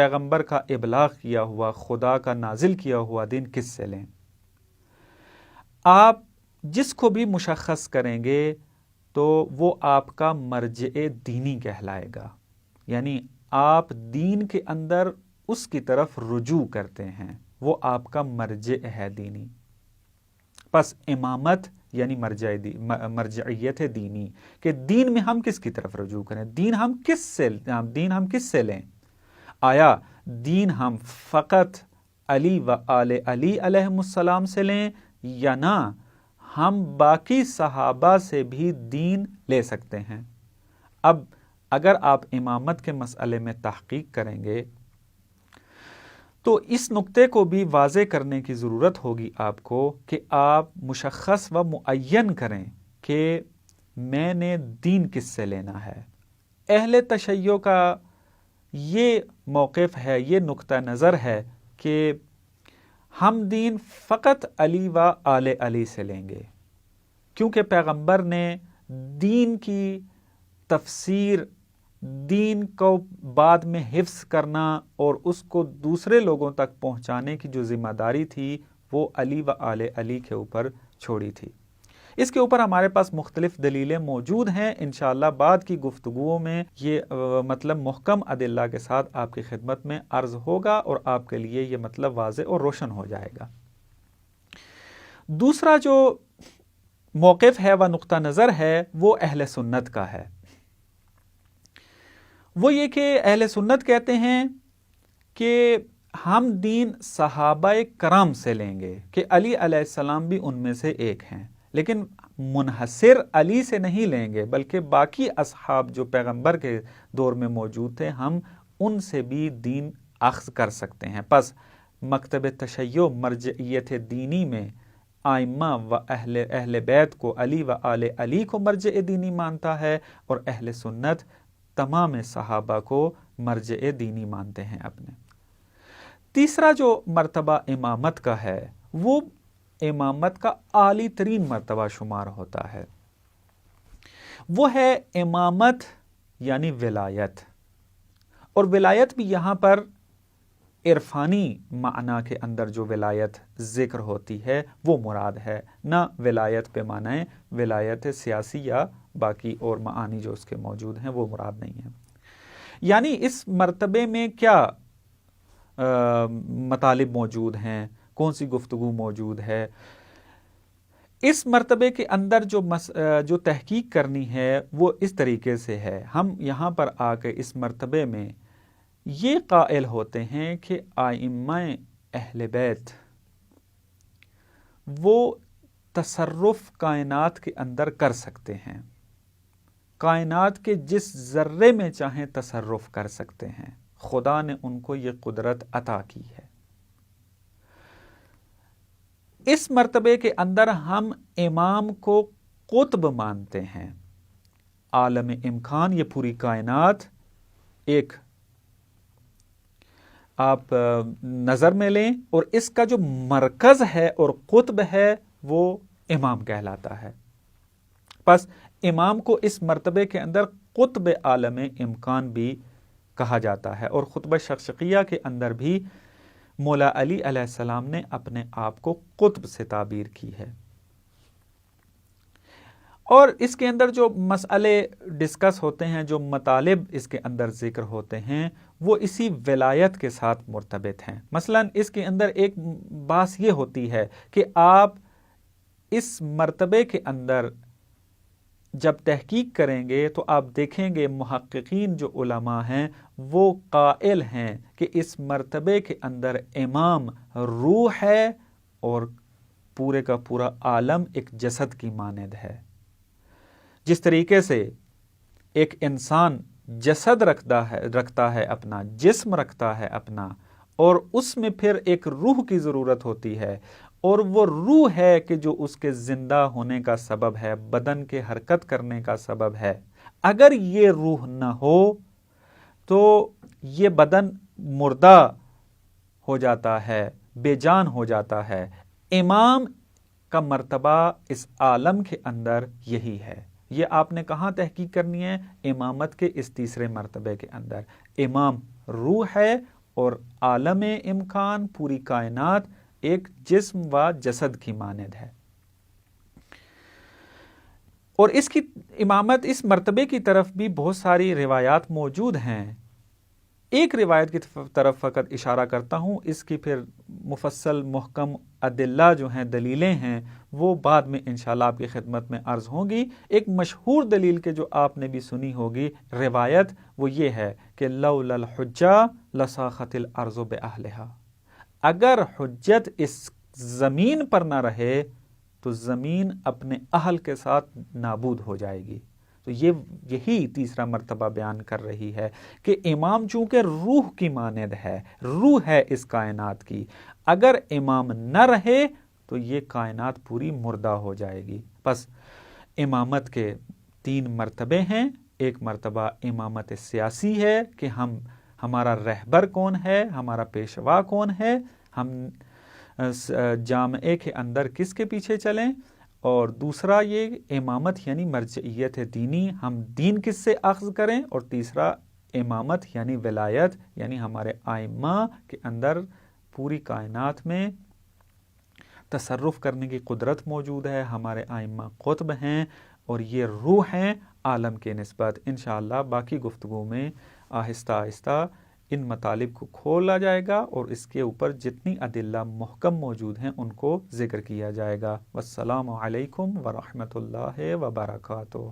پیغمبر کا ابلاغ کیا ہوا، خدا کا نازل کیا ہوا دین کس سے لیں؟ آپ جس کو بھی مشخص کریں گے تو وہ آپ کا مرجع دینی کہلائے گا، یعنی آپ دین کے اندر اس کی طرف رجوع کرتے ہیں، وہ آپ کا مرجع ہے دینی۔ پس امامت یعنی مرجعیت دینی، کہ دین میں ہم کس کی طرف رجوع کریں، دین ہم کس سے لیں؟ آیا دین ہم فقط علی و آل علی علیہم السلام سے لیں، یا نہ ہم باقی صحابہ سے بھی دین لے سکتے ہیں؟ اب اگر آپ امامت کے مسئلے میں تحقیق کریں گے تو اس نقطے کو بھی واضح کرنے کی ضرورت ہوگی آپ کو، کہ آپ مشخص و معین کریں کہ میں نے دین کس سے لینا ہے۔ اہل تشیع کا یہ موقف ہے، یہ نقطہ نظر ہے کہ ہم دین فقط علی و آل علی سے لیں گے، کیونکہ پیغمبر نے دین کی تفسیر، دین کو بعد میں حفظ کرنا اور اس کو دوسرے لوگوں تک پہنچانے کی جو ذمہ داری تھی وہ علی و آل علی کے اوپر چھوڑی تھی۔ اس کے اوپر ہمارے پاس مختلف دلیلیں موجود ہیں، انشاءاللہ بعد کی گفتگوؤں میں یہ مطلب محکم ادلہ کے ساتھ آپ کی خدمت میں عرض ہوگا اور آپ کے لیے یہ مطلب واضح اور روشن ہو جائے گا۔ دوسرا جو موقف ہے و نقطہ نظر ہے وہ اہل سنت کا ہے، وہ یہ کہ اہل سنت کہتے ہیں کہ ہم دین صحابہ کرام سے لیں گے، کہ علی علیہ السلام بھی ان میں سے ایک ہیں، لیکن منحصر علی سے نہیں لیں گے، بلکہ باقی اصحاب جو پیغمبر کے دور میں موجود تھے ہم ان سے بھی دین اخذ کر سکتے ہیں۔ پس مکتب تشیع مرجعیت دینی میں ائمہ و اہل بیت کو، علی و آل علی کو مرجع دینی مانتا ہے، اور اہل سنت تمام صحابہ کو مرجع دینی مانتے ہیں اپنے۔ تیسرا جو مرتبہ امامت کا ہے وہ امامت کا اعلی ترین مرتبہ شمار ہوتا ہے، وہ ہے امامت یعنی ولایت، اور ولایت بھی یہاں پر عرفانی معنی کے اندر جو ولایت ذکر ہوتی ہے وہ مراد ہے، نہ ولایت پہ معنی ولایت سیاسی یا باقی اور معانی جو اس کے موجود ہیں وہ مراد نہیں ہے۔ یعنی اس مرتبے میں کیا مطالب موجود ہیں، کون سی گفتگو موجود ہے؟ اس مرتبے کے اندر جو تحقیق کرنی ہے وہ اس طریقے سے ہے، ہم یہاں پر آ کے اس مرتبے میں یہ قائل ہوتے ہیں کہ ائمہ اہل بیت وہ تصرف کائنات کے اندر کر سکتے ہیں، کائنات کے جس ذرے میں چاہیں تصرف کر سکتے ہیں، خدا نے ان کو یہ قدرت عطا کی ہے۔ اس مرتبے کے اندر ہم امام کو قطب مانتے ہیں، عالم امکان، یہ پوری کائنات ایک آپ نظر میں لیں، اور اس کا جو مرکز ہے اور قطب ہے وہ امام کہلاتا ہے۔ پس امام کو اس مرتبے کے اندر قطب عالم امکان بھی کہا جاتا ہے، اور خطبہ شقشقیہ کے اندر بھی مولا علی علیہ السلام نے اپنے آپ کو قطب سے تعبیر کی ہے۔ اور اس کے اندر جو مسئلے ڈسکس ہوتے ہیں، جو مطالب اس کے اندر ذکر ہوتے ہیں وہ اسی ولایت کے ساتھ مرتبط ہیں۔ مثلا اس کے اندر ایک بات یہ ہوتی ہے کہ آپ اس مرتبے کے اندر جب تحقیق کریں گے تو آپ دیکھیں گے محققین جو علماء ہیں وہ قائل ہیں کہ اس مرتبے کے اندر امام روح ہے اور پورے کا پورا عالم ایک جسد کی مانند ہے۔ جس طریقے سے ایک انسان جسد رکھتا ہے اپنا، جسم رکھتا ہے اپنا، اور اس میں پھر ایک روح کی ضرورت ہوتی ہے، اور وہ روح ہے کہ جو اس کے زندہ ہونے کا سبب ہے، بدن کے حرکت کرنے کا سبب ہے۔ اگر یہ روح نہ ہو تو یہ بدن مردہ ہو جاتا ہے، بے جان ہو جاتا ہے۔ امام کا مرتبہ اس عالم کے اندر یہی ہے۔ یہ آپ نے کہاں تحقیق کرنی ہے؟ امامت کے اس تیسرے مرتبے کے اندر۔ امام روح ہے اور عالم امکان پوری کائنات ایک جسم و جسد کی مانند ہے۔ اور اس کی امامت، اس مرتبے کی طرف بھی بہت ساری روایات موجود ہیں۔ ایک روایت کی طرف فقط اشارہ کرتا ہوں، اس کی پھر مفصل محکم ادلہ جو ہیں، دلیلیں ہیں، وہ بعد میں انشاءاللہ آپ کی خدمت میں عرض ہوں گی۔ ایک مشہور دلیل کے جو آپ نے بھی سنی ہوگی روایت، وہ یہ ہے کہ لولا الحجہ لساخت الارض باہلہا، اگر حجت اس زمین پر نہ رہے تو زمین اپنے اہل کے ساتھ نابود ہو جائے گی۔ تو یہی تیسرا مرتبہ بیان کر رہی ہے کہ امام چونکہ روح کی مانند ہے، روح ہے اس کائنات کی، اگر امام نہ رہے تو یہ کائنات پوری مردہ ہو جائے گی۔ پس امامت کے 3 مرتبے ہیں۔ ایک مرتبہ امامت سیاسی ہے کہ ہمارا رہبر کون ہے، ہمارا پیشوا کون ہے، ہم جامعے کے اندر کس کے پیچھے چلیں، اور دوسرا یہ امامت یعنی مرجعیت دینی، ہم دین کس سے اخذ کریں، اور تیسرا امامت یعنی ولایت، یعنی ہمارے ائمہ کے اندر پوری کائنات میں تصرف کرنے کی قدرت موجود ہے، ہمارے ائمہ قطب ہیں اور یہ روح ہیں عالم کے نسبت۔ انشاءاللہ باقی گفتگو میں آہستہ آہستہ ان مطالب کو کھولا جائے گا اور اس کے اوپر جتنی ادلہ محکم موجود ہیں ان کو ذکر کیا جائے گا۔ والسلام علیکم ورحمۃ اللہ وبرکاتہ۔